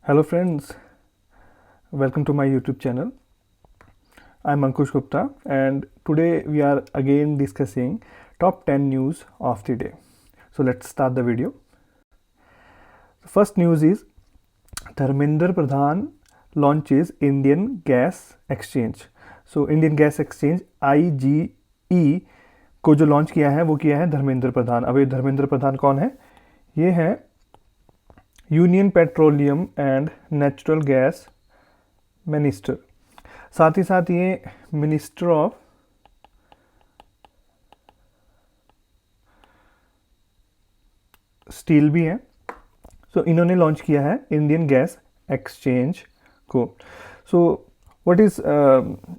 Hello friends, welcome to my YouTube channel. I'm Ankush Gupta and today we are again discussing top 10 news of the day. So let's start the video. The first news is Dharmendra Pradhan launches Indian Gas Exchange. So Indian Gas Exchange IGE को जो launch किया है वो किया है धर्मेंद्र प्रधान. अब ये धर्मेंद्र प्रधान कौन है? ये है union petroleum and natural gas minister. साथ ही साथ ये मिनिस्टर ऑफ स्टील भी हैं. सो इन्होंने लॉन्च किया है इंडियन गैस एक्सचेंज को. So what is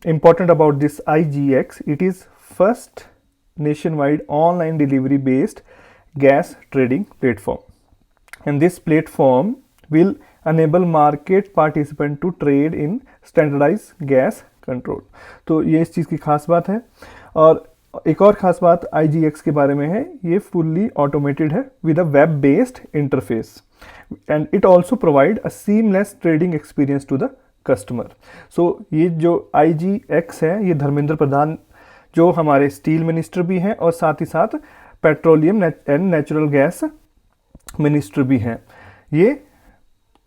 important about this IGX? It is first nation wide online delivery based gas trading platform, and this platform will enable market participant to trade in standardized gas control. तो ये इस चीज़ की खास बात है. और एक और ख़ास बात IGX के बारे में है, ये फुल्ली ऑटोमेटेड है with a web based interface and it also provide a seamless trading experience to the customer. So ये जो IGX है ये धर्मेंद्र प्रधान जो हमारे स्टील मिनिस्टर भी हैं और साथ ही साथ petroleum and natural gas minister भी हैं. ये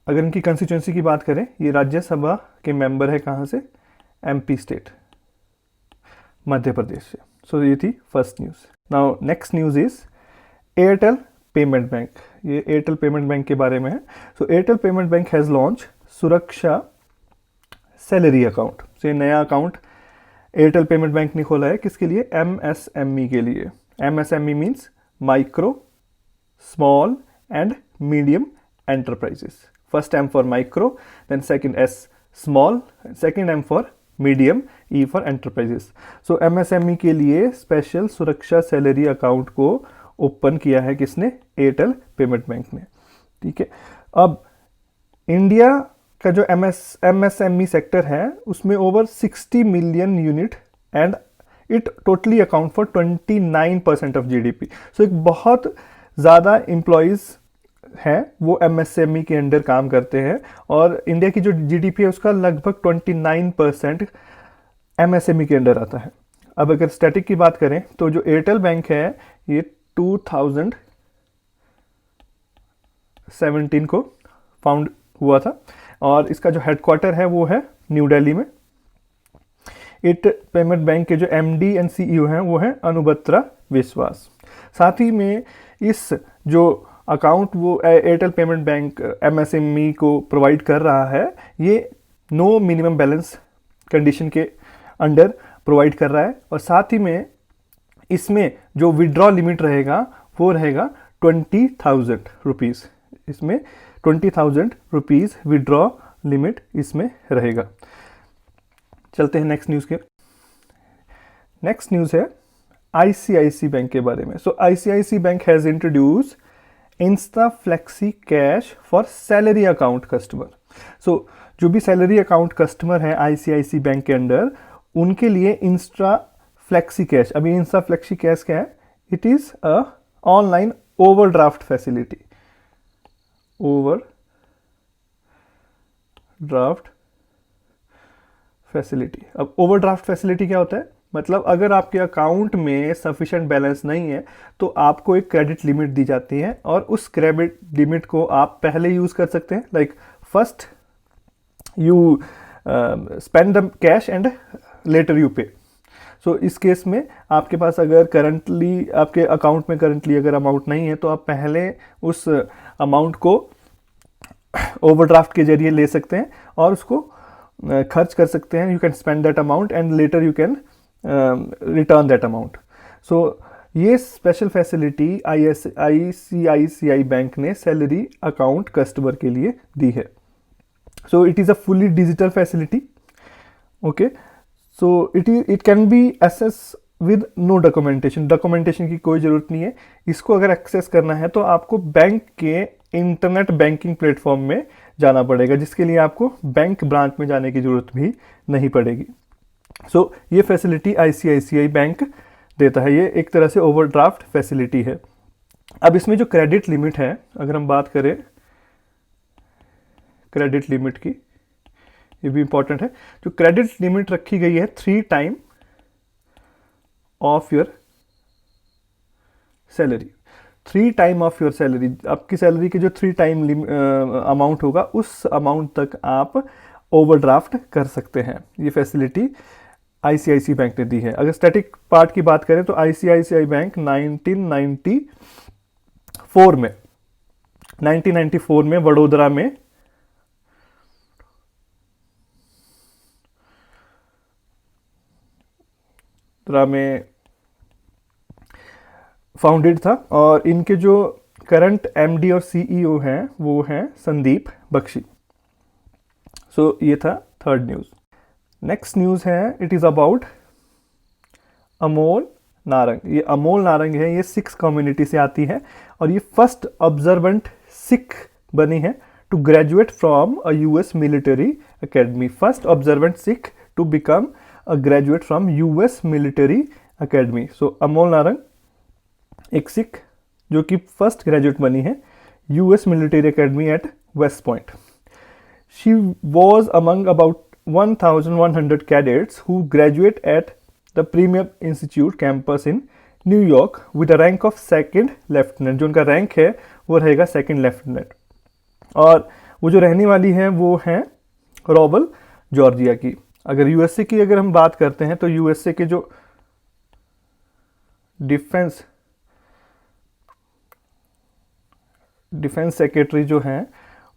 अगर इनकी कंस्टिट्यूंसी की बात करें, ये राज्यसभा के मेंबर है कहाँ से? MP स्टेट, मध्य प्रदेश से. सो ये थी first news. Now next news is Airtel payment bank. ये एयरटेल पेमेंट बैंक के बारे में है. So Airtel payment bank has launch Suraksha salary account. So ये नया अकाउंट एयरटेल पेमेंट बैंक ने खोला है. किसके लिए? MSME के लिए. MSME means micro, small and medium enterprises. First M for micro, then second S small, second M for medium, E for enterprises. So MSME के लिए स्पेशल सुरक्षा सैलरी अकाउंट को ओपन किया है किसने? एयरटेल पेमेंट बैंक ने. ठीक है. अब इंडिया का जो MSME सेक्टर है उसमें over 60 million unit and it totally account for 29% of GDP. सो एक बहुत ज़्यादा एम्प्लॉयज़ हैं वो MSME के अंडर काम करते हैं और इंडिया की जो GDP है उसका लगभग 29% MSME के अंडर आता है. अब अगर स्टैटिक की बात करें तो जो एयरटेल बैंक है ये 2017 को फाउंड हुआ था और इसका जो हेडक्वार्टर है वो है न्यू दिल्ली में. इट पेमेंट बैंक के जो MD एंड CEO हैं वो हैं अनुबत्रा विश्वास. साथ ही में इस जो अकाउंट वो एयरटेल पेमेंट बैंक MSME को प्रोवाइड कर रहा है ये नो मिनिमम बैलेंस कंडीशन के अंडर प्रोवाइड कर रहा है और साथ ही में इसमें जो विड्रॉ लिमिट रहेगा वो रहेगा 20,000 रुपीज़. इसमें 20,000 रुपीज़ विड्रॉ लिमिट इसमें रहेगा. चलते हैं नेक्स्ट न्यूज़ के. नेक्स्ट न्यूज़ है ICICI बैंक के बारे में. So ICICI bank has introduce insta flexi cash for salary account customer. So जो भी सैलरी अकाउंट कस्टमर है ICICI बैंक के अंडर उनके लिए इंस्टा फ्लेक्सी कैश. अभी इंस्टा फ्लेक्सी कैश क्या है? It is a online overdraft facility. Overdraft facility. अब ओवरड्राफ्ट फैसिलिटी क्या होता है? मतलब अगर आपके अकाउंट में सफिशिएंट बैलेंस नहीं है तो आपको एक क्रेडिट लिमिट दी जाती है और उस क्रेडिट लिमिट को आप पहले यूज़ कर सकते हैं. Like first you spend the cash and later you पे. सो इस केस में आपके पास अगर करंटली आपके अकाउंट में करंटली अगर अमाउंट नहीं है तो आप पहले उस अमाउंट को ओवरड्राफ्ट के जरिए ले सकते हैं और उसको खर्च कर सकते हैं. You can spend that amount and later you can return that amount. So ये स्पेशल फैसिलिटी ICICI बैंक ने सैलरी अकाउंट कस्टमर के लिए दी है. So it is a fully digital facility. Okay. So it can be access with no documentation. Documentation की कोई ज़रूरत नहीं है. इसको अगर एक्सेस करना है तो आपको बैंक के इंटरनेट बैंकिंग प्लेटफॉर्म में जाना पड़ेगा जिसके लिए आपको बैंक ब्रांच में जाने की ज़रूरत भी नहीं पड़ेगी. सो ये फैसिलिटी ICICI बैंक देता है. ये एक तरह से ओवरड्राफ्ट फैसिलिटी है. अब इसमें जो क्रेडिट लिमिट है, अगर हम बात करें क्रेडिट लिमिट की, ये भी इंपॉर्टेंट है। जो क्रेडिट लिमिट रखी गई है 3 time of your salary, 3 time of your salary, आपकी सैलरी के जो 3 टाइम अमाउंट होगा उस अमाउंट तक आप ओवरड्राफ्ट कर सकते हैं। ये फैसिलिटी आईसीआईसी बैंक ने दी है। अगर स्टैटिक पार्ट की बात करें तो आईसीआईसीआई बैंक 1994 में वडोदरा में फाउंडेड था, और इनके जो करंट एमडी और सीईओ हैं वो हैं संदीप बख्शी। सो ये था थर्ड न्यूज़। नेक्स्ट न्यूज़ है, it is about Amol Narang. ये अमोल नारंग है, ये सिख कम्युनिटी से आती है और ये फर्स्ट ऑब्जर्वेंट सिख बनी है to graduate from a US military academy. First observant Sikh to become a graduate from US military academy. So Amol Narang एक सिख जो कि फर्स्ट ग्रेजुएट बनी है US military academy at West Point. She was among about 1,100 cadets who graduate at the Premier Institute campus in New York with a rank of second lieutenant। जो उनका rank है वो रहेगा सेकंड लेफ्टिनेंट, और वो जो रहने वाली है वो है रॉबल जॉर्जिया की। अगर यूएसए की अगर हम बात करते हैं तो यूएसए के जो डिफेंस सेक्रेटरी जो हैं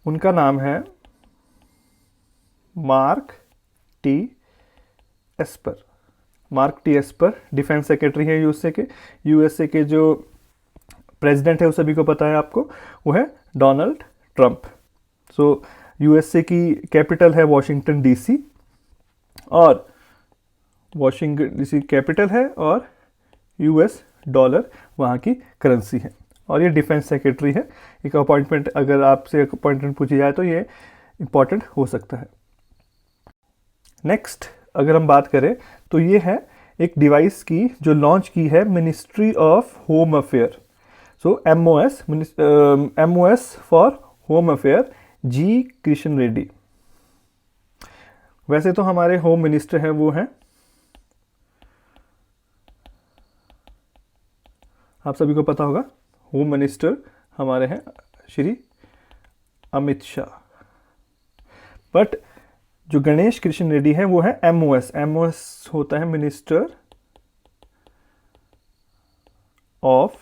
उनका नाम है mark T Esper defence secretary है यूएसए के जो प्रेसिडेंट है वो सभी को पता है आपको, वो है डोनाल्ड ट्रंप। सो यूएसए की कैपिटल है वॉशिंगटन डीसी, और वॉशिंगटन डीसी कैपिटल है और यूएस डॉलर वहाँ की करेंसी है, और ये डिफेंस सेक्रेटरी है। एक अपॉइंटमेंट, अगर आपसे अपॉइंटमेंट पूछी जाए तो ये इंपॉर्टेंट हो सकता है। नेक्स्ट अगर हम बात करें तो ये है एक डिवाइस की जो लॉन्च की है ministry of home affair. So MOS for home affair G Kishan Reddy. वैसे तो हमारे होम मिनिस्टर हैं वो हैं, आप सभी को पता होगा, होम मिनिस्टर हमारे हैं श्री अमित शाह, बट जो गणेश कृष्ण रेड्डी है वो है एमओएस होता है minister of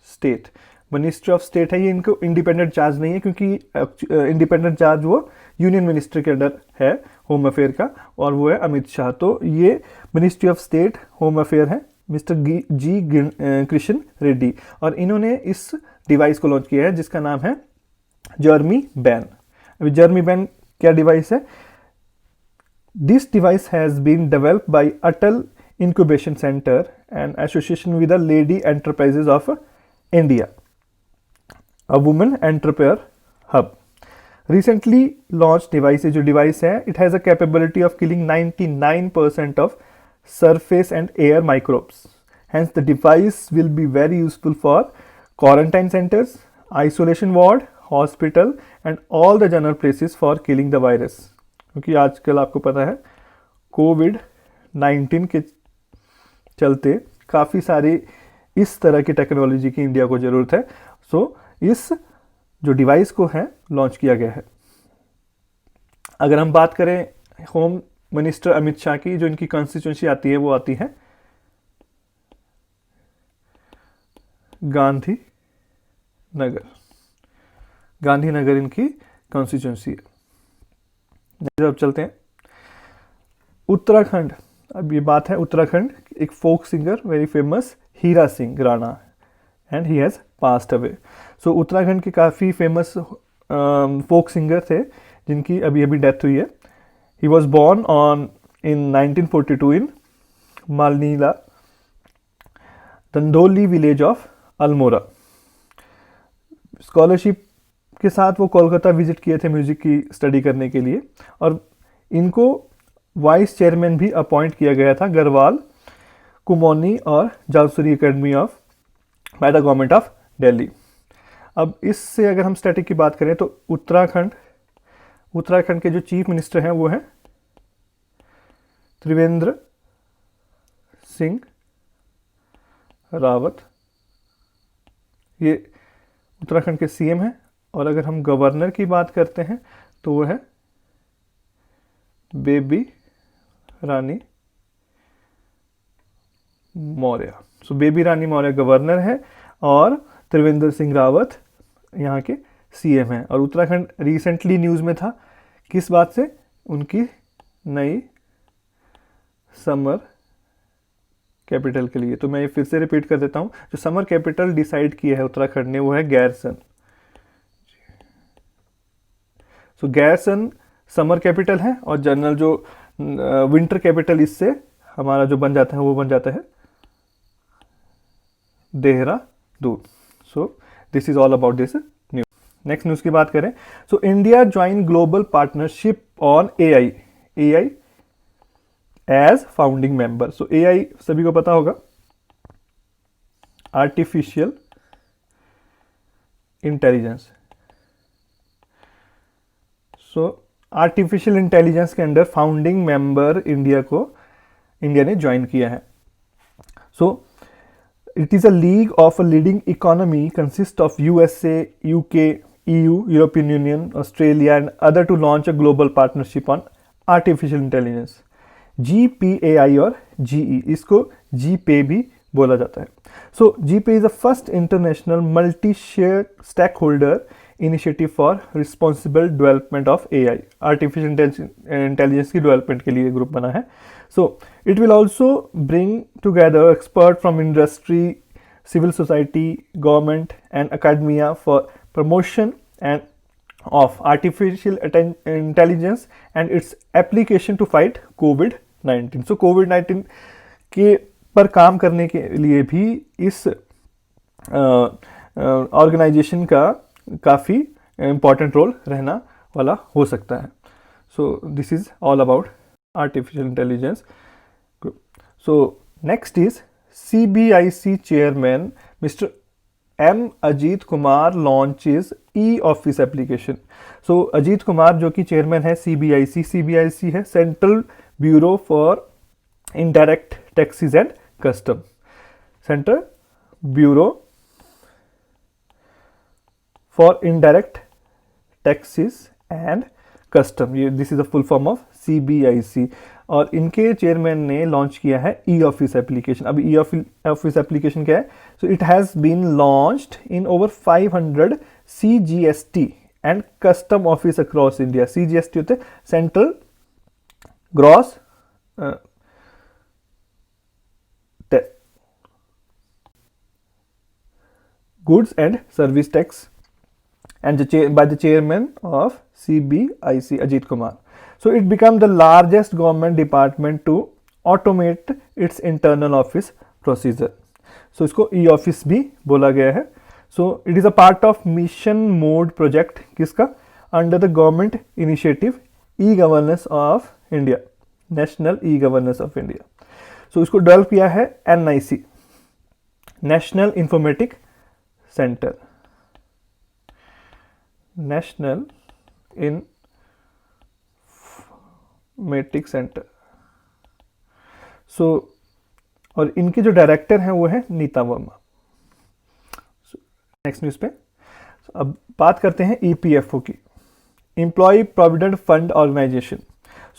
state. Ministry of state है, ये इनको इंडिपेंडेंट चार्ज नहीं है क्योंकि इंडिपेंडेंट चार्ज वो यूनियन मिनिस्टर के अंडर है होम अफेयर का, और वो है अमित शाह। तो ये ministry of state home affair है मिस्टर जी कृष्ण रेड्डी, और इन्होंने इस डिवाइस को लॉन्च किया है जिसका नाम है जर्मी बैन। अभी जर्मी बैन क्या डिवाइस है? This device has been developed by Atal incubation centre and association with the lady enterprises of India, a women entrepreneur hub. Recently launch device, जो डिवाइस है, it has a capability of killing 99% of surface and air microbes. Hence the device will be very useful for quarantine centers, isolation ward, hospital and all the general places for killing the virus. क्योंकि आजकल आपको पता है कोविड-19 के चलते काफ़ी सारी इस तरह की टेक्नोलॉजी की इंडिया को ज़रूरत है। सो इस जो डिवाइस को है लॉन्च किया गया है। अगर हम बात करें होम मिनिस्टर अमित शाह की, जो इनकी कॉन्स्टिट्यूंसी आती है वो आती है गांधीनगर इनकी कॉन्स्टिट्यूंसी है। अब चलते हैं उत्तराखंड। अब ये बात है उत्तराखंड, एक folk singer very famous Hira Singh Rana, and he has passed away. So Uttarakhand के काफ़ी फेमस फोक सिंगर थे जिनकी अभी अभी डेथ हुई है। He was born in 1942 in Malnila, Dandoli village of Almora. Scholarship के साथ वो कोलकाता विजिट किए थे म्यूजिक की स्टडी करने के लिए, और इनको वाइस चेयरमैन भी अपॉइंट किया गया था गढ़वाल, कुमौनी और Jaunsari academy of by the government of Delhi. अब इससे अगर हम स्टैटिक की बात करें तो उत्तराखंड उत्तराखंड के जो चीफ मिनिस्टर हैं वो हैं त्रिवेंद्र सिंह रावत, ये उत्तराखंड के सीएम हैं। और अगर हम गवर्नर की बात करते हैं तो वो है बेबी रानी मौर्य। सो बेबी रानी मौर्य गवर्नर है और त्रिवेंद्र सिंह रावत यहाँ के सीएम हैं। और उत्तराखंड रिसेंटली न्यूज़ में था किस बात से, उनकी नई समर कैपिटल के लिए। तो मैं ये फिर से रिपीट कर देता हूँ, जो समर कैपिटल डिसाइड किया है उत्तराखंड ने वो है गैरसन। सो गैरसन समर कैपिटल है और जनरल जो विंटर कैपिटल इससे हमारा जो बन जाता है वो बन जाता है Dehradun. So this is all about this news. Next news की बात करें, so India join global partnership on AI as founding member. So AI सभी को पता होगा, artificial intelligence. So artificial intelligence के अंडर फाउंडिंग मेंबर इंडिया ने ज्वाइन किया है। So it is a league of a leading economy consist of USA, UK, EU, European Union, Australia and other to launch a global partnership on artificial intelligence, GPAI और GE, इसको GPAI भी बोला जाता है। So GPAI is the first international multi stakeholder initiative for responsible development of AI, artificial intelligence की development के लिए group बना है। So it will also bring together expert from industry, civil society, government and academia for promotion and of artificial intelligence and its application to fight COVID-19. So COVID-19 के पर काम करने के लिए भी इस ऑर्गेनाइजेशन का काफ़ी इम्पॉर्टेंट रोल रहना वाला हो सकता है। सो this is all about artificial intelligence. So next is CBIC chairman Mr. M. Ajit Kumar launches e-office application. So Ajit Kumar जो कि चेयरमैन है CBIC है central bureau for indirect taxes and custom, central bureau for indirect taxes and custom, ये this is the full form of CBIC। और इनके chairman ने launch किया है ई ऑफिस एप्लीकेशन। अब ई ऑफिस एप्लीकेशन क्या है? So it has been launched in over 500 CGST and custom office across India. CGST होते central gross goods and service tax and by the chairman of CBIC Ajit Kumar. So it became the largest government department to automate its internal office procedure. So इसको e-office भी बोला गया है। So it is a part of mission mode project किसका? Under the government initiative e-governance of India, National e-governance of India. So इसको develop किया है NIC, National Informatic Center, national informatic centre. So और इनके जो डायरेक्टर हैं वो है नीता वर्मा। नेक्स्ट न्यूज़ पे अब बात करते हैं EPFO की, employ provident fund organisation.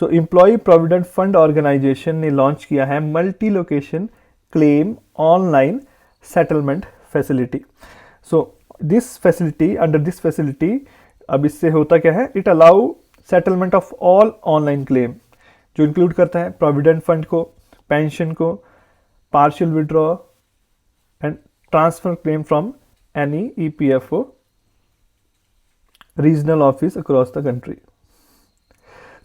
So employ provident fund organisation ने लॉन्च किया है multi location claim online settlement facility. So under this facility अब इससे होता क्या है? It allow settlement of all online claim, जो इंक्लूड करता है प्रोविडेंट फंड को, पेंशन को, partial withdraw and transfer claim from any EPFO regional office across the country.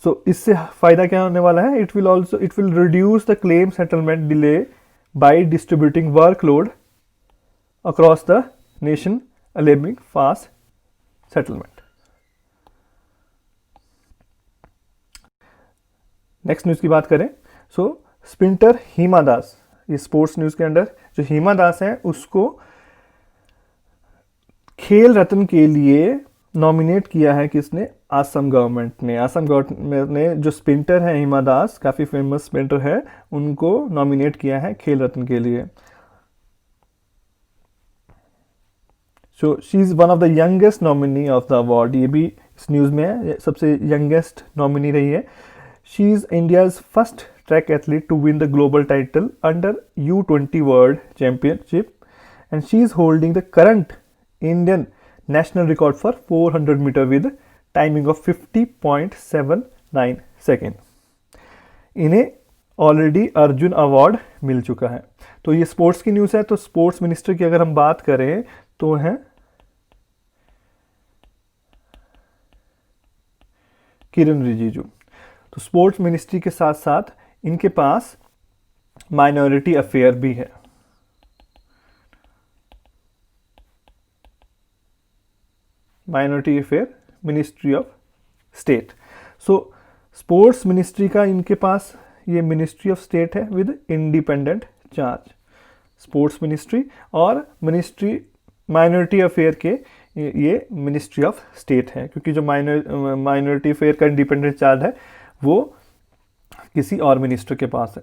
So इससे फायदा क्या होने वाला है? It will reduce the claim settlement delay by distributing workload across the nation, enabling fast settlement. Next news की बात करें, सो sprinter Hima Das, ये स्पोर्ट्स न्यूज़ के अंडर जो हिमा दास है उसको खेल रत्न के लिए नॉमिनेट किया है किसने, असम गवर्नमेंट ने। असम गवर्नमेंट ने जो स्प्रिंटर है हिमा दास, काफ़ी फेमस स्प्रिंटर है, उनको नॉमिनेट किया है खेल रत्न के लिए। So she is one of the youngest nominee of the award, ये भी इस न्यूज़ में है, सबसे यंगेस्ट नॉमिनी रही है। She is India's first track athlete to win the global title under U20 world championship and she is holding the current Indian national record for 400 meter with timing of 50.79 second. इन्हें already Arjun award मिल चुका है। तो ये sports की news है। तो sports minister की अगर हम बात करें तो है किरण रिजिजू। तो स्पोर्ट्स मिनिस्ट्री के साथ साथ इनके पास माइनॉरिटी अफेयर भी है। Minority affair ministry of state. So sports ministry का इनके पास ये मिनिस्ट्री ऑफ स्टेट है with independent charge. Sports ministry और मिनिस्ट्री माइनॉरिटी अफेयर के ये मिनिस्ट्री ऑफ स्टेट है, क्योंकि जो माइनॉरिटी अफेयर का इंडिपेंडेंट चार्ज है वो किसी और मिनिस्टर के पास है।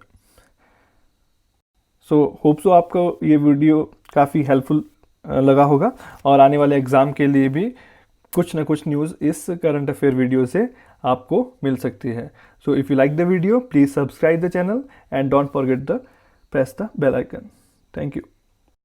सो होप सो आपको ये वीडियो काफ़ी हेल्पफुल लगा होगा और आने वाले एग्ज़ाम के लिए भी कुछ ना कुछ न्यूज़ इस करंट अफेयर वीडियो से आपको मिल सकती है। So if you like the video please subscribe the channel and don't forget the press the bell icon. Thank you.